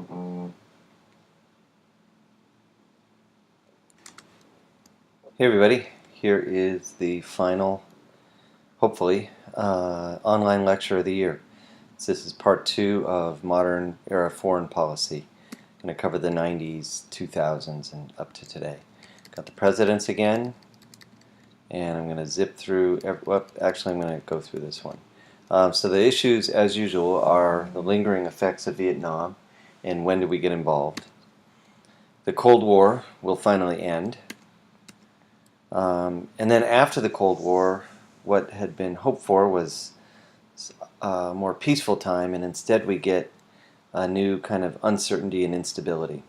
Hey everybody, here is the final, hopefully, online lecture of the year. So this is part 2 of Modern Era Foreign Policy. I'm going to cover the 90s, 2000s, and up to today. Got the presidents again, and I'm going to zip through, actually I'm going to go through this one. So the issues, as usual, are the lingering effects of Vietnam, and when do we get involved. The Cold War will finally end. And then after the Cold War, what had been hoped for was a more peaceful time, and instead we get a new kind of uncertainty and instability.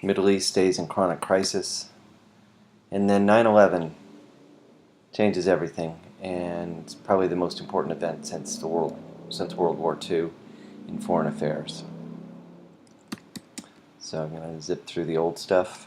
Middle East stays in chronic crisis, and then 9/11 changes everything, and it's probably the most important event since World War II in foreign affairs. So I'm going to zip through the old stuff.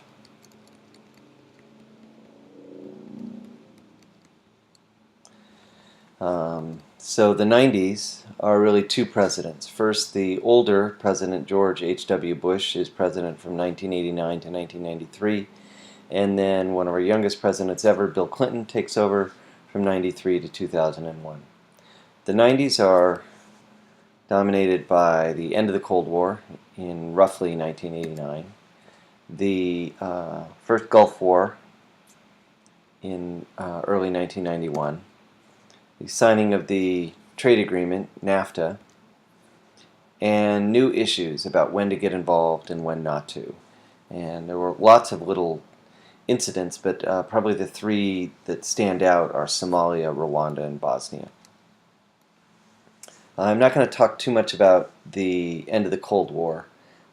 So the 90s are really two presidents. First, the older President George H.W. Bush is president from 1989 to 1993. And then one of our youngest presidents ever, Bill Clinton, takes over from 93 to 2001. The 90s are dominated by the end of the Cold War in roughly 1989, the first Gulf War in early 1991, the signing of the trade agreement, NAFTA, and new issues about when to get involved and when not to. And there were lots of little incidents, but probably the three that stand out are Somalia, Rwanda, and Bosnia. I'm not going to talk too much about the end of the Cold War.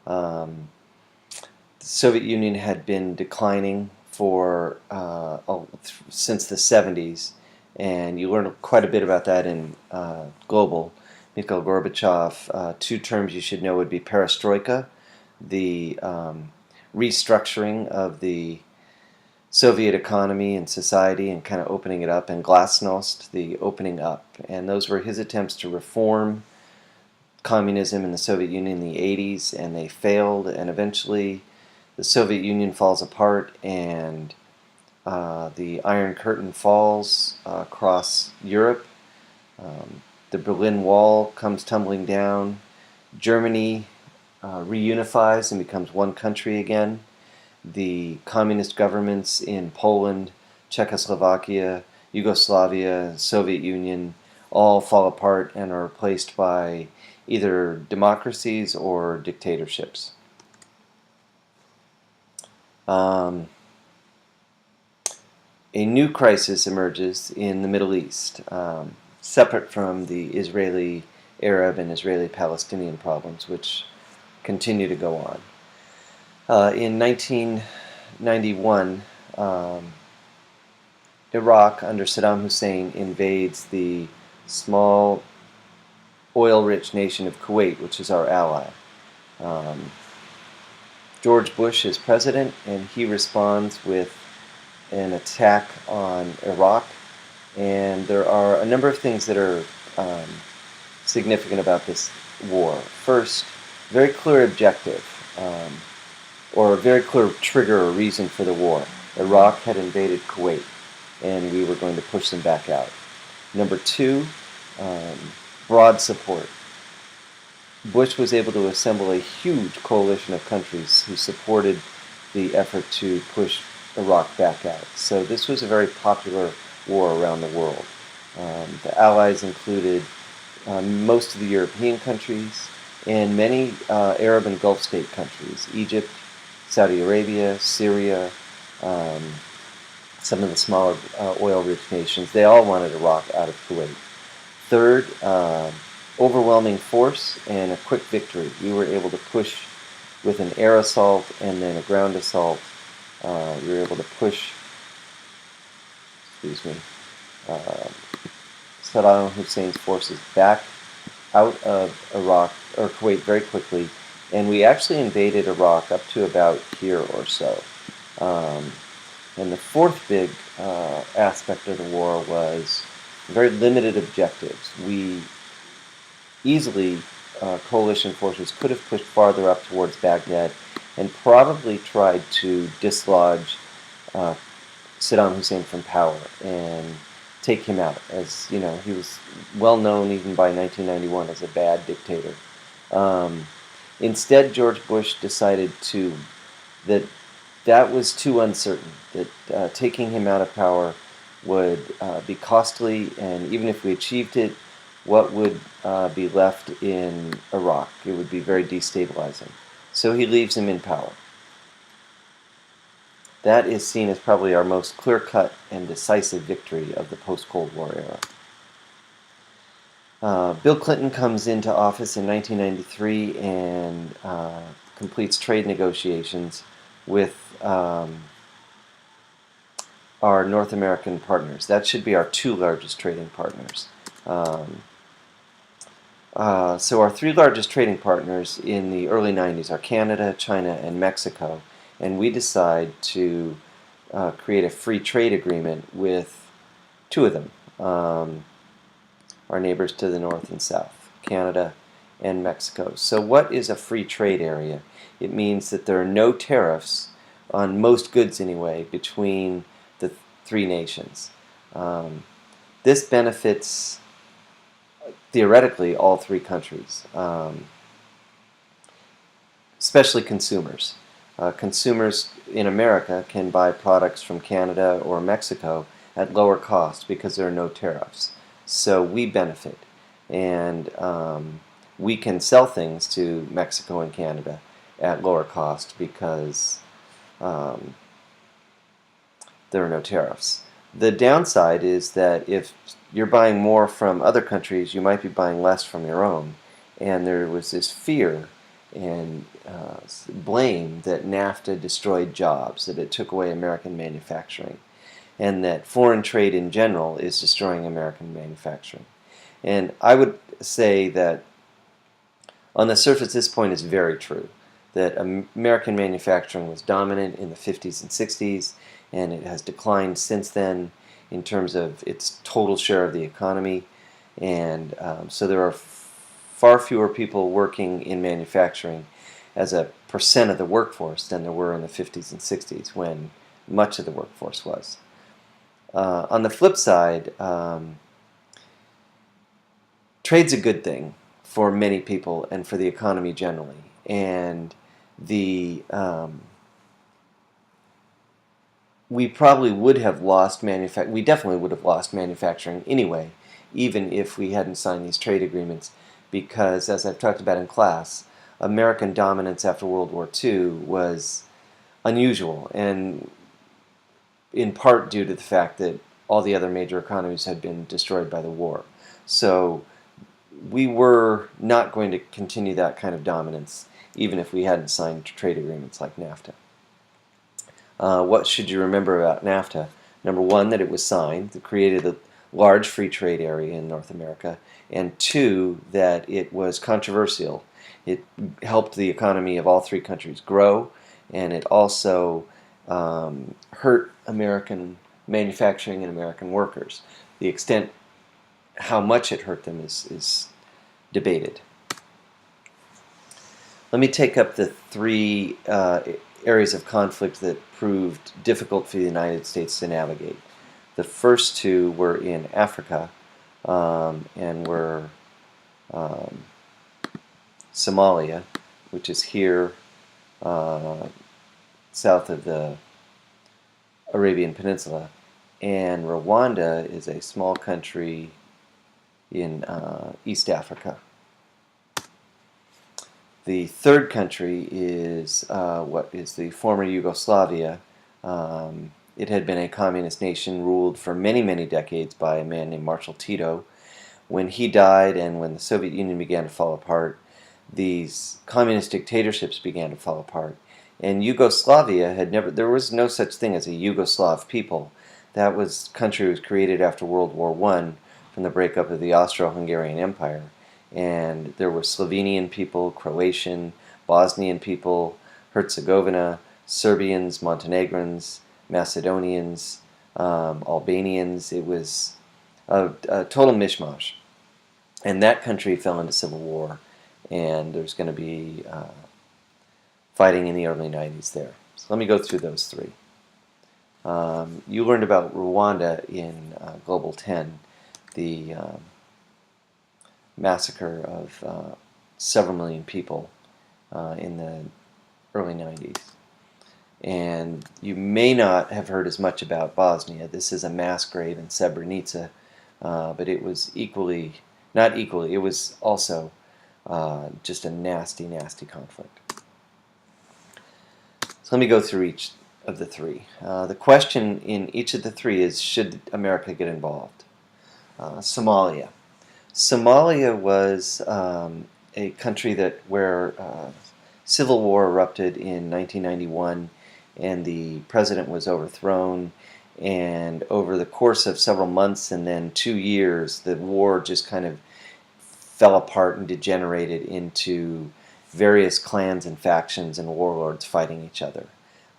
The Soviet Union had been declining since the 70s, and you learn quite a bit about that in Global. Mikhail Gorbachev, two terms you should know would be perestroika, the restructuring of the Soviet economy and society and kind of opening it up, and glasnost, the opening up. And those were his attempts to reform communism in the Soviet Union in the 80s, and they failed, and eventually the Soviet Union falls apart, and the Iron Curtain falls across Europe. The Berlin Wall comes tumbling down. Germany reunifies and becomes one country again. The communist governments in Poland, Czechoslovakia, Yugoslavia, Soviet Union all fall apart and are replaced by either democracies or dictatorships. A new crisis emerges in the Middle East, separate from the Israeli-Arab and Israeli-Palestinian problems, which continue to go on. In 1991, Iraq, under Saddam Hussein, invades the small oil-rich nation of Kuwait, which is our ally. George Bush is president, and he responds with an attack on Iraq. And there are a number of things that are significant about this war. First, very clear objective, or a very clear trigger or reason for the war. Iraq had invaded Kuwait, and we were going to push them back out. Number two, broad support. Bush was able to assemble a huge coalition of countries who supported the effort to push Iraq back out. So this was a very popular war around the world. The Allies included most of the European countries and many Arab and Gulf state countries, Egypt, Saudi Arabia, Syria, some of the smaller oil-rich nations. They all wanted Iraq out of Kuwait. Third, overwhelming force and a quick victory. We were able to push with an air assault and then a ground assault. We were able to push, Saddam Hussein's forces back out of Iraq or Kuwait very quickly, and we actually invaded Iraq up to about here or so. And the fourth big aspect of the war was very limited objectives. We easily coalition forces could have pushed farther up towards Baghdad and probably tried to dislodge uh, Saddam Hussein from power and take him out. As you know, he was well known even by 1991 as a bad dictator. Um, Instead, George Bush decided that that was too uncertain. That taking him out of power would be costly, and even if we achieved it, what would be left in Iraq? It would be very destabilizing. So he leaves him in power. That is seen as probably our most clear-cut and decisive victory of the post-Cold War era. Bill Clinton comes into office in 1993 and completes trade negotiations with our North American partners. That should be our two largest trading partners. So our three largest trading partners in the early 90s are Canada, China, and Mexico. And we decide to create a free trade agreement with two of them, our neighbors to the north and south, Canada and Mexico. So what is a free trade area? It means that there are no tariffs on most goods anyway between the three nations. This benefits theoretically all three countries, especially consumers. Consumers in America can buy products from Canada or Mexico at lower cost because there are no tariffs. So we benefit, and we can sell things to Mexico and Canada at lower cost because there are no tariffs. The downside is that if you're buying more from other countries, you might be buying less from your own. And there was this fear and blame that NAFTA destroyed jobs, that it took away American manufacturing, and that foreign trade in general is destroying American manufacturing. And I would say that on the surface this point is very true, that American manufacturing was dominant in the 50s and 60s, and it has declined since then in terms of its total share of the economy. And so there are far fewer people working in manufacturing as a percent of the workforce than there were in the 50s and 60s when much of the workforce was. On the flip side, trade's a good thing for many people and for the economy generally. And we probably would have lost we definitely would have lost manufacturing anyway, even if we hadn't signed these trade agreements, because, as I've talked about in class, American dominance after World War II was unusual, and in part due to the fact that all the other major economies had been destroyed by the war. So we were not going to continue that kind of dominance, even if we hadn't signed trade agreements like NAFTA. What should you remember about NAFTA? Number one, that it was signed, that created a large free trade area in North America, and two, that it was controversial. It helped the economy of all three countries grow, and it also hurt American manufacturing and American workers. The extent how much it hurt them is debated. Let me take up the three areas of conflict that proved difficult for the United States to navigate. The first two were in Africa and were Somalia, which is here south of the Arabian Peninsula, and Rwanda is a small country in East Africa. The third country is what is the former Yugoslavia. It had been a communist nation ruled for many, many decades by a man named Marshal Tito. When he died and when the Soviet Union began to fall apart, these communist dictatorships began to fall apart. And Yugoslavia there was no such thing as a Yugoslav people. That country was created after World War I from the breakup of the Austro-Hungarian Empire. And there were Slovenian people, Croatian, Bosnian people, Herzegovina, Serbians, Montenegrins, Macedonians, Albanians. It was a total mishmash. And that country fell into civil war. and there's going to be fighting in the early 90s there. So let me go through those three. You learned about Rwanda in Global 10, the massacre of several million people in the early 90s. And you may not have heard as much about Bosnia. This is a mass grave in Srebrenica, but it was not equally, it was also just a nasty, nasty conflict. So let me go through each of the three. The question in each of the three is, should America get involved? Somalia. Somalia was a country where civil war erupted in 1991, and the president was overthrown. And over the course of several months and then 2 years, the war just kind of fell apart and degenerated into various clans and factions and warlords fighting each other,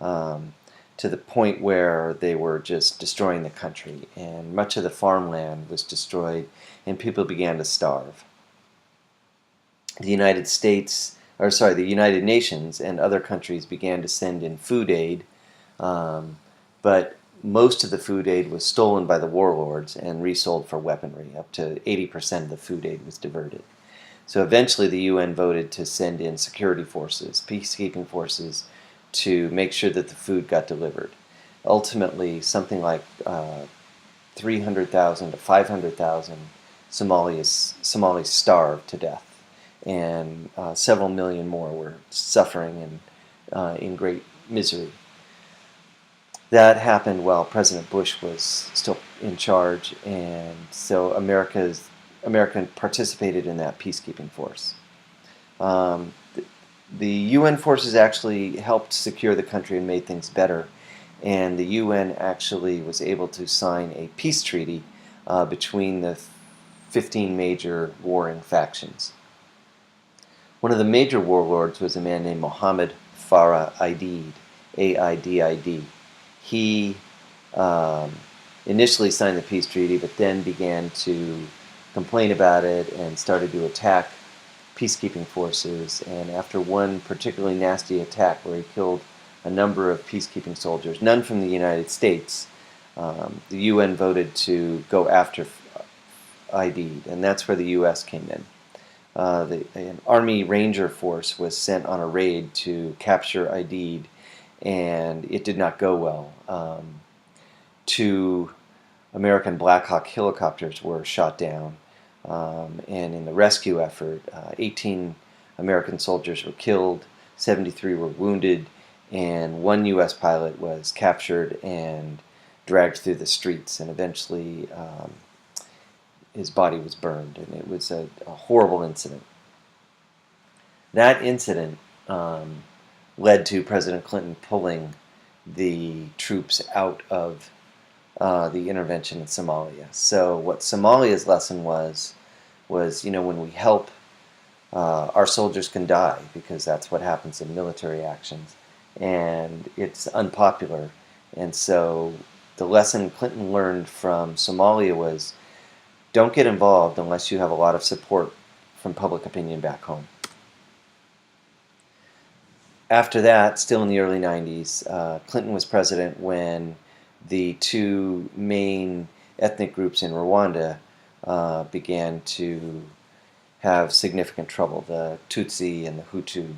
to the point where they were just destroying the country, and much of the farmland was destroyed, and people began to starve. The United Nations and other countries began to send in food aid, but most of the food aid was stolen by the warlords and resold for weaponry. Up to 80% of the food aid was diverted. So eventually the UN voted to send in security forces, peacekeeping forces, to make sure that the food got delivered. Ultimately, something like 300,000 to 500,000 Somalis starved to death, and several million more were suffering and in great misery. That happened while President Bush was still in charge, and so America participated in that peacekeeping force. The UN forces actually helped secure the country and made things better, and the UN actually was able to sign a peace treaty between the 15 major warring factions. One of the major warlords was a man named Mohammed Farah Aidid, A-I-D-I-D. He initially signed the peace treaty, but then began to complain about it and started to attack peacekeeping forces. And after one particularly nasty attack where he killed a number of peacekeeping soldiers, none from the United States, the UN voted to go after Aidid, and that's where the U.S. came in. An Army Ranger force was sent on a raid to capture Aidid, and it did not go well. 2 American Black Hawk helicopters were shot down, and in the rescue effort, 18 American soldiers were killed, 73 were wounded, and 1 U.S. pilot was captured and dragged through the streets, and eventually his body was burned, and it was a horrible incident. That incident led to President Clinton pulling the troops out of the intervention in Somalia. So what Somalia's lesson was, when we help, our soldiers can die, because that's what happens in military actions, and it's unpopular. And so the lesson Clinton learned from Somalia was, don't get involved unless you have a lot of support from public opinion back home. After that, still in the early 90s, Clinton was president when the 2 main ethnic groups in Rwanda began to have significant trouble, the Tutsi and the Hutu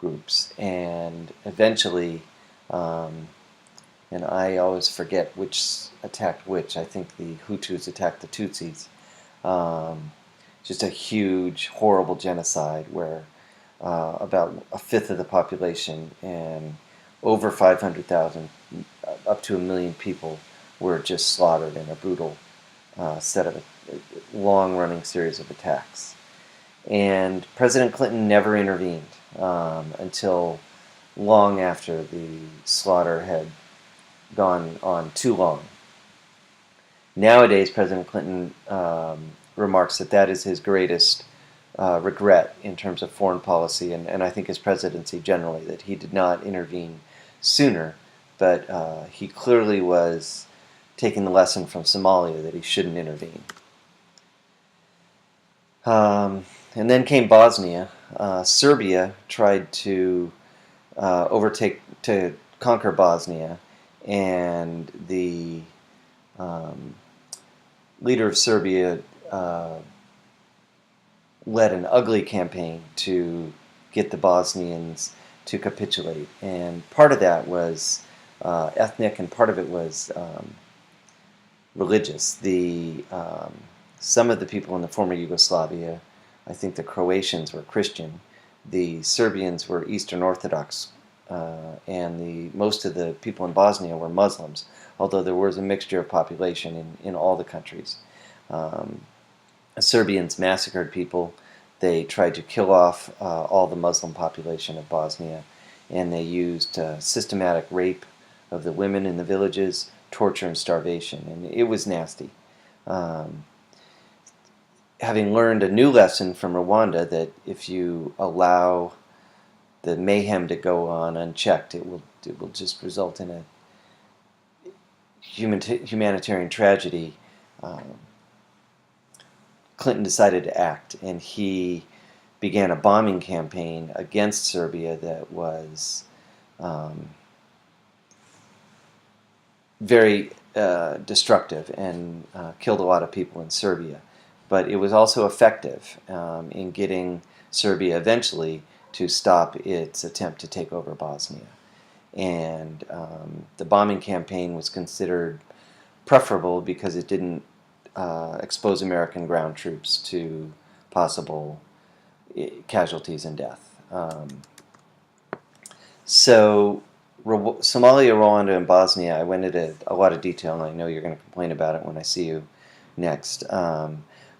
groups. And eventually, and I always forget which attacked which, I think the Hutus attacked the Tutsis. Just a huge, horrible genocide where about 1/5 of the population and over 500,000, up to 1 million people were just slaughtered in a brutal set of a long-running series of attacks. And President Clinton never intervened until long after the slaughter had gone on too long. Nowadays, President Clinton remarks that is his greatest regret in terms of foreign policy, and I think his presidency generally, that he did not intervene sooner, but he clearly was taking the lesson from Somalia that he shouldn't intervene. And then came Bosnia. Serbia tried to conquer Bosnia, and the um, leader of Serbia led an ugly campaign to get the Bosnians to capitulate. And part of that was ethnic, and part of it was religious. Some of the people in the former Yugoslavia, I think the Croatians were Christian, the Serbians were Eastern Orthodox, and most of the people in Bosnia were Muslims, although there was a mixture of population in all the countries. Um, Serbians massacred people. They tried to kill off all the Muslim population of Bosnia, and they used systematic rape of the women in the villages, torture, and starvation, and it was nasty. Um, Having learned a new lesson from Rwanda that if you allow the mayhem to go on unchecked, it will just result in a humanitarian tragedy. Um, Clinton decided to act, and he began a bombing campaign against Serbia that was um, very destructive and killed a lot of people in Serbia. But it was also effective in getting Serbia eventually to stop its attempt to take over Bosnia. And the bombing campaign was considered preferable because it didn't expose American ground troops to possible casualties and death. So Somalia, Rwanda, and Bosnia, I went into a lot of detail, and I know you're going to complain about it when I see you next.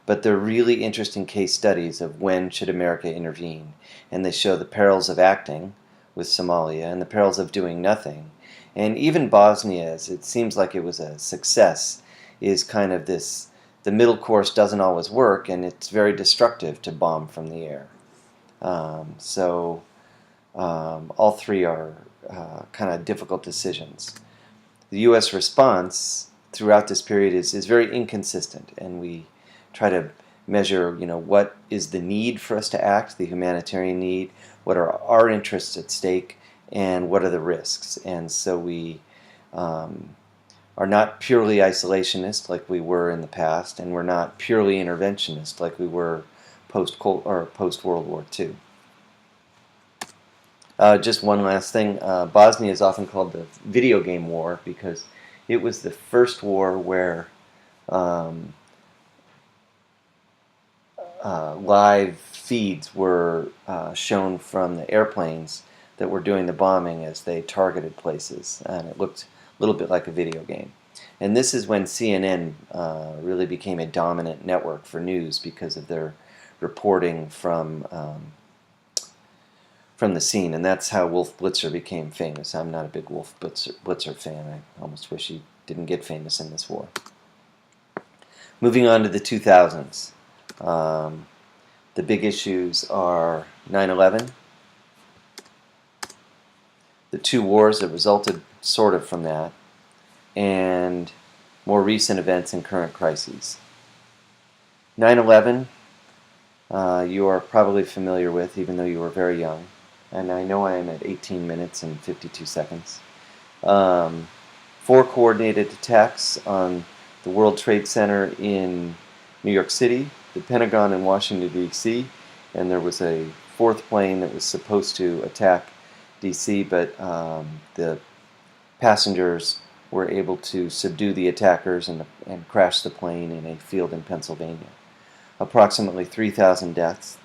But they're really interesting case studies of when should America intervene, and they show the perils of acting with Somalia and the perils of doing nothing. And even Bosnia, as it seems like it was a success, is kind of this, the middle course doesn't always work, and it's very destructive to bomb from the air. All three are kind of difficult decisions. The U.S. response throughout this period is very inconsistent, and we try to measure, what is the need for us to act, the humanitarian need, what are our interests at stake, and what are the risks. And so we are not purely isolationist like we were in the past, and we're not purely interventionist like we were post-World War II. Just one last thing. Bosnia is often called the video game war because it was the first war where live feeds were shown from the airplanes that were doing the bombing as they targeted places, and it looked a little bit like a video game. And this is when CNN really became a dominant network for news because of their reporting from the scene, and that's how Wolf Blitzer became famous. I'm not a big Wolf Blitzer fan. I almost wish he didn't get famous in this war. Moving on to the 2000s. The big issues are 9/11, the two wars that resulted sort of from that, and more recent events and current crises. 9/11, you are probably familiar with, even though you were very young. And I know I am at 18 minutes and 52 seconds. 4 coordinated attacks on the World Trade Center in New York City, the Pentagon in Washington, D.C., and there was a 4th plane that was supposed to attack D.C., but the passengers were able to subdue the attackers and crash the plane in a field in Pennsylvania. Approximately 3,000 deaths.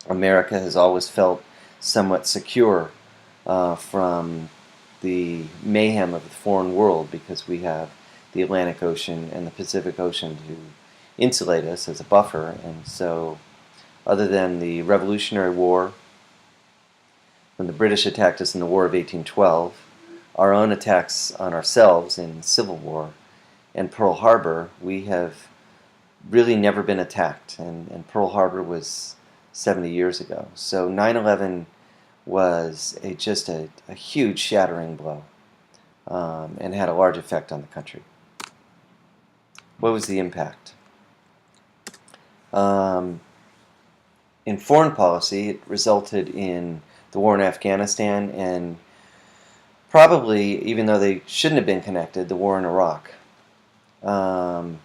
America has always felt somewhat secure from the mayhem of the foreign world because we have the Atlantic Ocean and the Pacific Ocean to insulate us as a buffer. And so, other than the Revolutionary War, when the British attacked us in the War of 1812, our own attacks on ourselves in the Civil War, and Pearl Harbor, we have really never been attacked. And Pearl Harbor was 70 years ago. So 9/11 was just a huge shattering blow and had a large effect on the country. What was the impact? In foreign policy, it resulted in the war in Afghanistan and probably, even though they shouldn't have been connected, the war in Iraq. Um,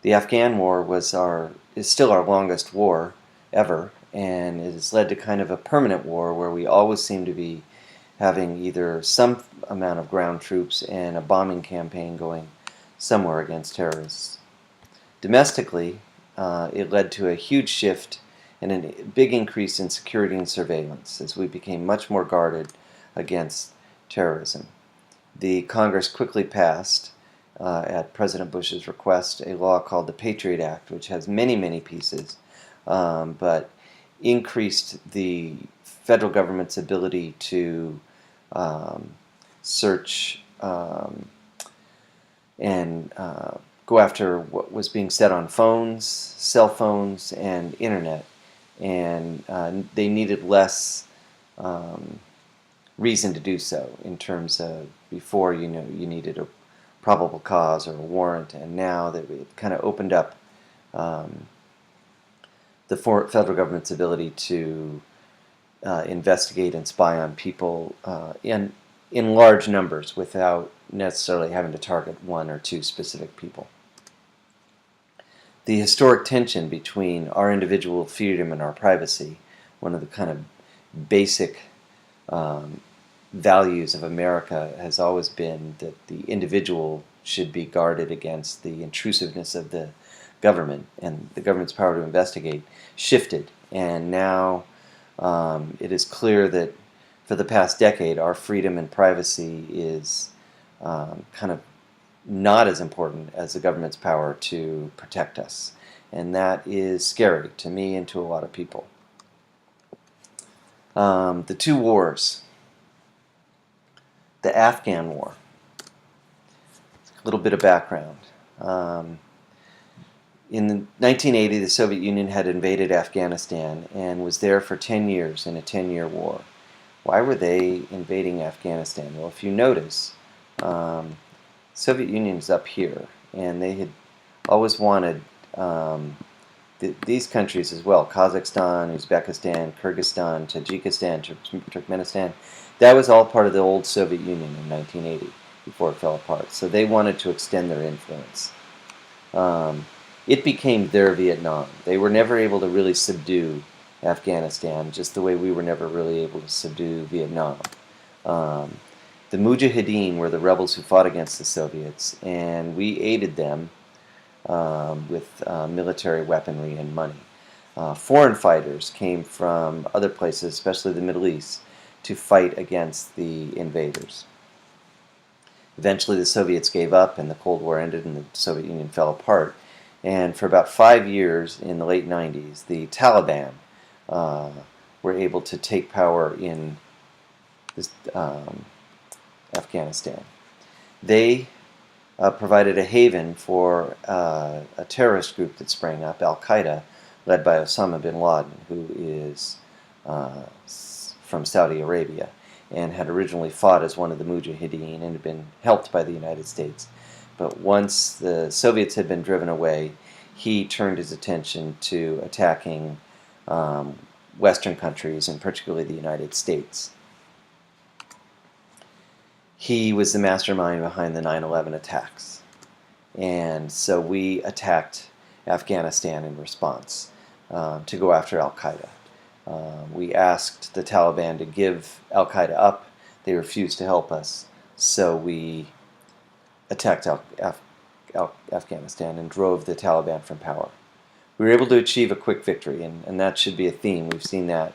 the Afghan War is still our longest war ever, and it has led to kind of a permanent war where we always seem to be having either some amount of ground troops and a bombing campaign going somewhere against terrorists. Domestically, it led to a huge shift and a big increase in security and surveillance as we became much more guarded against terrorism. The Congress quickly passed, at President Bush's request, a law called the Patriot Act, which has many, many pieces, but increased the federal government's ability to search and go after what was being said on phones, cell phones, and internet. And they needed less reason to do so in terms of before you needed a probable cause or a warrant, and now that it kind of opened up the federal government's ability to investigate and spy on people in large numbers without necessarily having to target one or two specific people. The historic tension between our individual freedom and our privacy, one of the kind of basic values of America, has always been that the individual should be guarded against the intrusiveness of the government, and the government's power to investigate shifted. And now it is clear that for the past decade, our freedom and privacy is kind of not as important as the government's power to protect us. And that is scary to me and to a lot of people. The two wars. The Afghan War. A little bit of background. In 1980, the Soviet Union had invaded Afghanistan and was there for 10 years in a 10-year war. Why were they invading Afghanistan? Well, if you notice, Soviet Union is up here, and they had always wanted these countries as well, Kazakhstan, Uzbekistan, Kyrgyzstan, Tajikistan, Turkmenistan. That was all part of the old Soviet Union in 1980 before it fell apart. So they wanted to extend their influence. It became their Vietnam. They were never able to really subdue Afghanistan, just the way we were never really able to subdue Vietnam. The Mujahideen were the rebels who fought against the Soviets, and we aided them with military weaponry and money. Foreign fighters came from other places, especially the Middle East, to fight against the invaders. Eventually the Soviets gave up and the Cold War ended and the Soviet Union fell apart. And for about 5 years in the late 90s, the Taliban were able to take power in this, Afghanistan. They provided a haven for a terrorist group that sprang up, Al-Qaeda, led by Osama bin Laden, who is from Saudi Arabia and had originally fought as one of the Mujahideen and had been helped by the United States. But once the Soviets had been driven away, he turned his attention to attacking Western countries, and particularly the United States. He was the mastermind behind the 9/11 attacks. And so we attacked Afghanistan in response to go after Al-Qaeda. We asked the Taliban to give Al-Qaeda up. They refused to help us. So we attacked Afghanistan and drove the Taliban from power. We were able to achieve a quick victory, and that should be a theme. We've seen that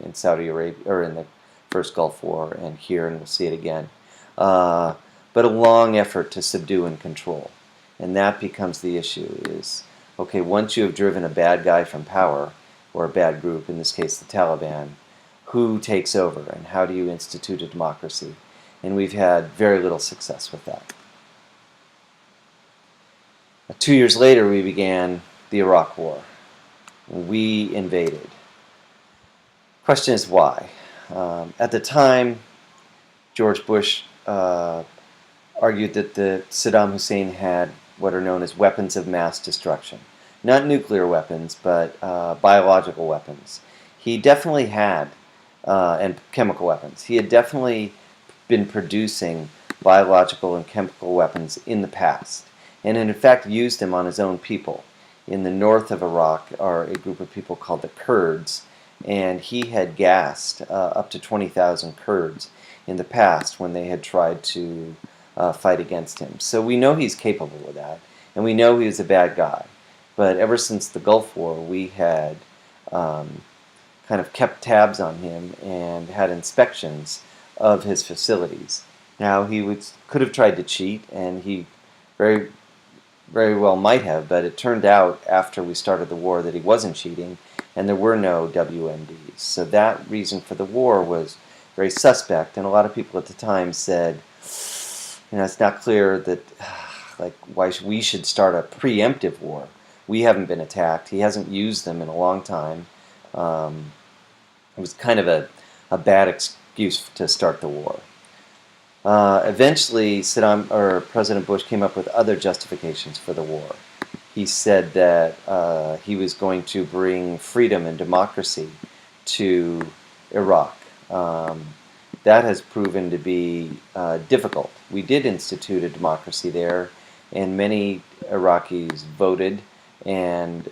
in Saudi Arabia, or in the first Gulf War, and here, and we'll see it again. But a long effort to subdue and control. And that becomes the issue is, okay, once you have driven a bad guy from power, or a bad group, in this case the Taliban, who takes over and how do you institute a democracy? And we've had very little success with that. 2 years later we began the Iraq War. We invaded. Question is why? At the time, George Bush argued that Saddam Hussein had what are known as weapons of mass destruction. Not nuclear weapons, but biological weapons. he definitely had, and chemical weapons. He had definitely been producing biological and chemical weapons in the past, and in fact used them on his own people. In the north of Iraq are a group of people called the Kurds, and he had gassed up to 20,000 Kurds in the past when they had tried to fight against him. So we know he's capable of that, and we know he was a bad guy. But ever since the Gulf War, we had kind of kept tabs on him and had inspections of his facilities. Now could have tried to cheat, and he very very well might have, but it turned out after we started the war that he wasn't cheating, and there were no WMDs. So that reason for the war was very suspect, and a lot of people at the time said, it's not clear that, like, why we should start a preemptive war. We haven't been attacked. He hasn't used them in a long time. It was kind of a bad excuse to start the war. Eventually, President Bush came up with other justifications for the war. He said that he was going to bring freedom and democracy to Iraq. That has proven to be difficult. We did institute a democracy there, and many Iraqis voted, and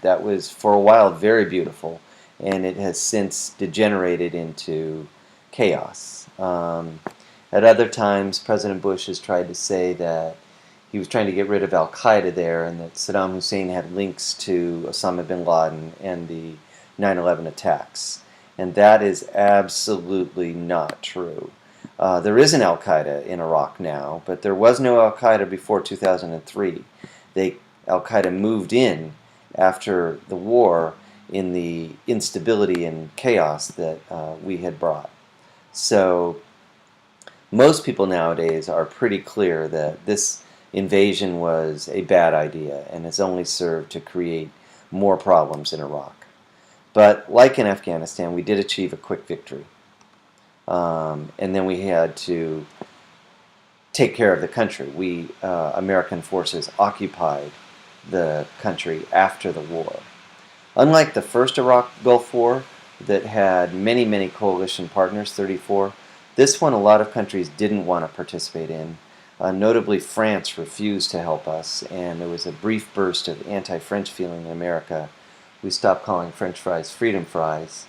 that was for a while very beautiful, and it has since degenerated into chaos. At other times, President Bush has tried to say that he was trying to get rid of al-Qaeda there, and that Saddam Hussein had links to Osama bin Laden and the 9/11 attacks. And that is absolutely not true. There is an al-Qaeda in Iraq now, but there was no al-Qaeda before 2003. Al-Qaeda moved in after the war in the instability and chaos that we had brought. So most people nowadays are pretty clear that this invasion was a bad idea and has only served to create more problems in Iraq. But like in Afghanistan, we did achieve a quick victory. And then we had to take care of the country. American forces occupied the country after the war. Unlike the first Iraq Gulf War that had many, many coalition partners, 34, this one a lot of countries didn't want to participate in. Notably, France refused to help us, and there was a brief burst of anti-French feeling in America. We stopped calling French fries freedom fries,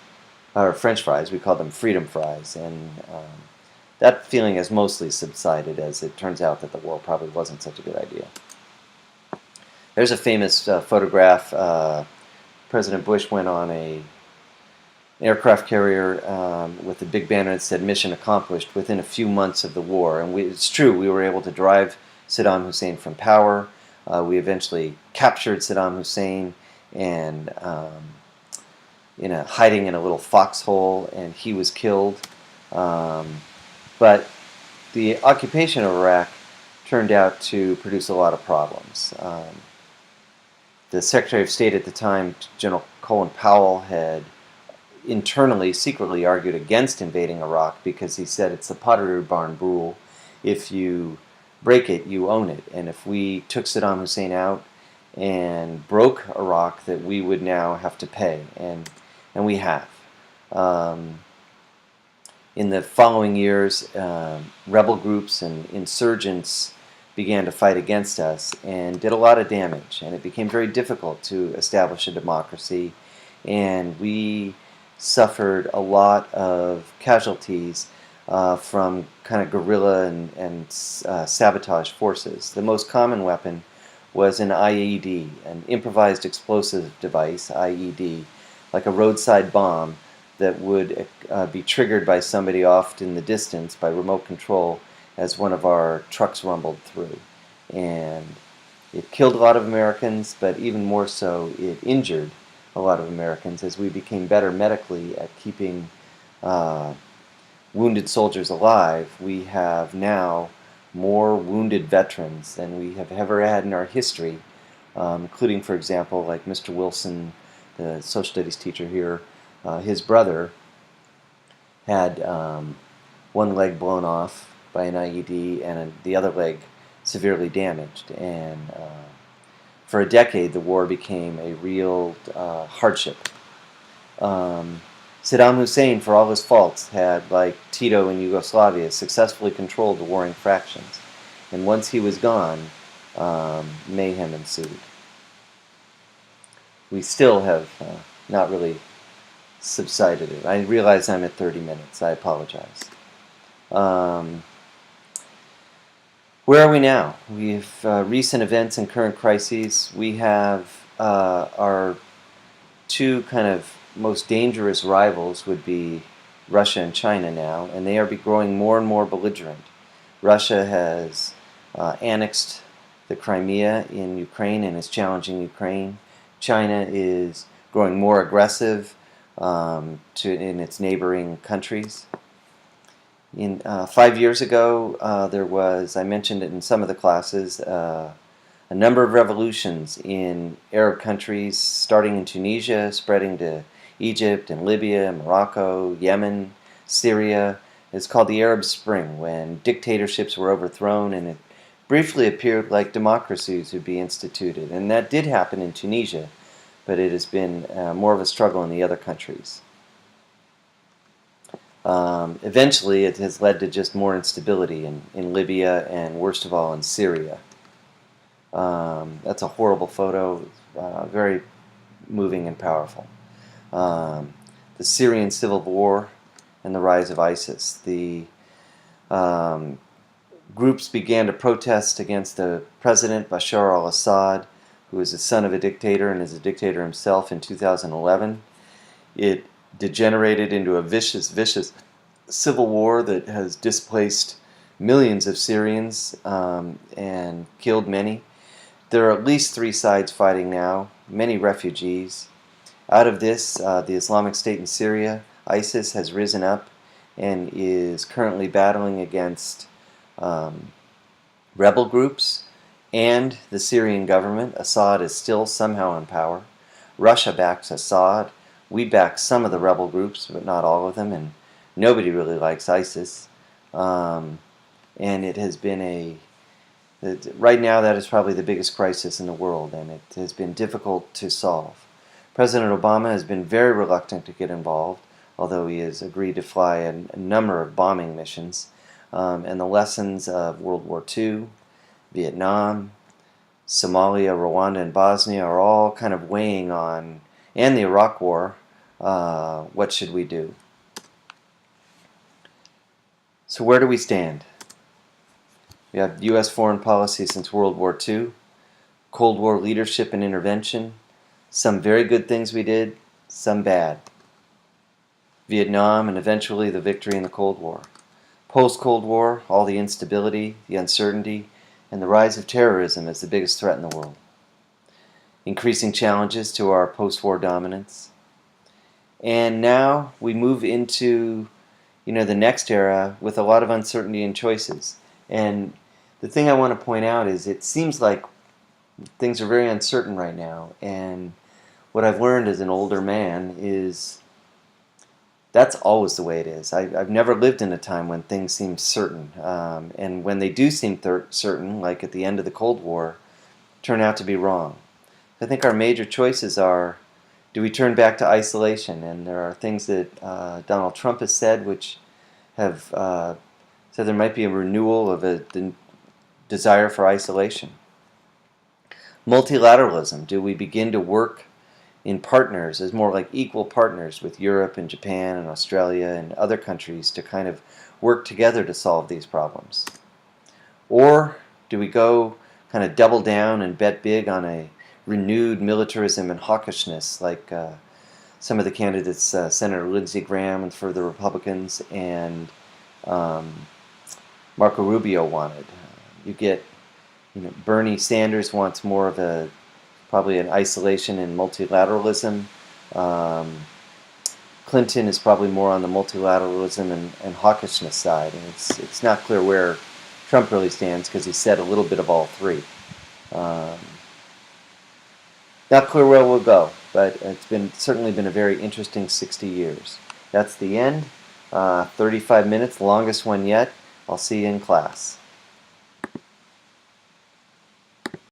or French fries, we called them freedom fries, and that feeling has mostly subsided as it turns out that the war probably wasn't such a good idea. There's a famous photograph. President Bush went on an aircraft carrier with a big banner that said "Mission Accomplished" within a few months of the war. And it's true, we were able to drive Saddam Hussein from power. We eventually captured Saddam Hussein and hiding in a little foxhole, and he was killed. But the occupation of Iraq turned out to produce a lot of problems. The Secretary of State at the time, General Colin Powell, had internally, secretly argued against invading Iraq because he said it's the Pottery Barn rule. If you break it, you own it. And if we took Saddam Hussein out and broke Iraq, that we would now have to pay. And we have. In the following years, rebel groups and insurgents began to fight against us and did a lot of damage. And it became very difficult to establish a democracy. And we suffered a lot of casualties from kind of guerrilla and sabotage forces. The most common weapon was an IED, an improvised explosive device, IED, like a roadside bomb that would be triggered by somebody off in the distance by remote control as one of our trucks rumbled through. And it killed a lot of Americans, but even more so, it injured a lot of Americans as we became better medically at keeping wounded soldiers alive. We have now more wounded veterans than we have ever had in our history, including, for example, like Mr. Wilson, the social studies teacher here. His brother had one leg blown off by an IED and the other leg severely damaged. And for a decade, the war became a real hardship. Um, Saddam Hussein, for all his faults, had, like Tito in Yugoslavia, successfully controlled the warring factions. And once he was gone, mayhem ensued. We still have not really subsided it. I realize I'm at 30 minutes. I apologize. Um, where are we now? We have recent events and current crises. We have our two kind of most dangerous rivals would be Russia and China now, and they are growing more and more belligerent. Russia has annexed the Crimea in Ukraine and is challenging Ukraine. China is growing more aggressive in its neighboring countries. 5 years ago, there was, I mentioned it in some of the classes, a number of revolutions in Arab countries, starting in Tunisia, spreading to Egypt and Libya, Morocco, Yemen, Syria. It's called the Arab Spring, when dictatorships were overthrown and it briefly appeared like democracies would be instituted. And that did happen in Tunisia, but it has been more of a struggle in the other countries. Eventually, it has led to just more instability in Libya and, worst of all, in Syria. That's a horrible photo, very moving and powerful. The Syrian civil war and the rise of ISIS. The groups began to protest against the president, Bashar al-Assad, who is the son of a dictator and is a dictator himself, in 2011. It degenerated into a vicious civil war that has displaced millions of Syrians and killed many. There are at least 3 sides fighting now, many refugees. Out of this, the Islamic State in Syria, ISIS, has risen up and is currently battling against rebel groups and the Syrian government. Assad is still somehow in power. Russia backs Assad. We back some of the rebel groups, but not all of them, and nobody really likes ISIS. And it has been right now that is probably the biggest crisis in the world, and it has been difficult to solve. President Obama has been very reluctant to get involved, although he has agreed to fly a number of bombing missions. And the lessons of World War II, Vietnam, Somalia, Rwanda, and Bosnia are all kind of weighing on, and the Iraq War, what should we do? So where do we stand? We have U.S. foreign policy since World War II, Cold War leadership and intervention, some very good things we did, some bad. Vietnam and eventually the victory in the Cold War. Post-Cold War, all the instability, the uncertainty, and the rise of terrorism as the biggest threat in the world. Increasing challenges to our post-war dominance. And now we move into the next era with a lot of uncertainty and choices. And the thing I want to point out is it seems like things are very uncertain right now. And what I've learned as an older man is that's always the way it is. I've never lived in a time when things seem certain. And when they do seem certain, like at the end of the Cold War, turn out to be wrong. I think our major choices are, do we turn back to isolation? And there are things that Donald Trump has said which have said there might be a renewal of the desire for isolation. Multilateralism. Do we begin to work in partners as more like equal partners with Europe and Japan and Australia and other countries to kind of work together to solve these problems? Or do we go kind of double down and bet big on a renewed militarism and hawkishness like some of the candidates, Senator Lindsey Graham for the Republicans and Marco Rubio wanted? You get, Bernie Sanders wants more of probably an isolation and multilateralism. Clinton is probably more on the multilateralism and hawkishness side, and it's not clear where Trump really stands because he said a little bit of all three. Not clear where we'll go, but it's certainly been a very interesting 60 years. That's the end. 35 minutes, the longest one yet. I'll see you in class.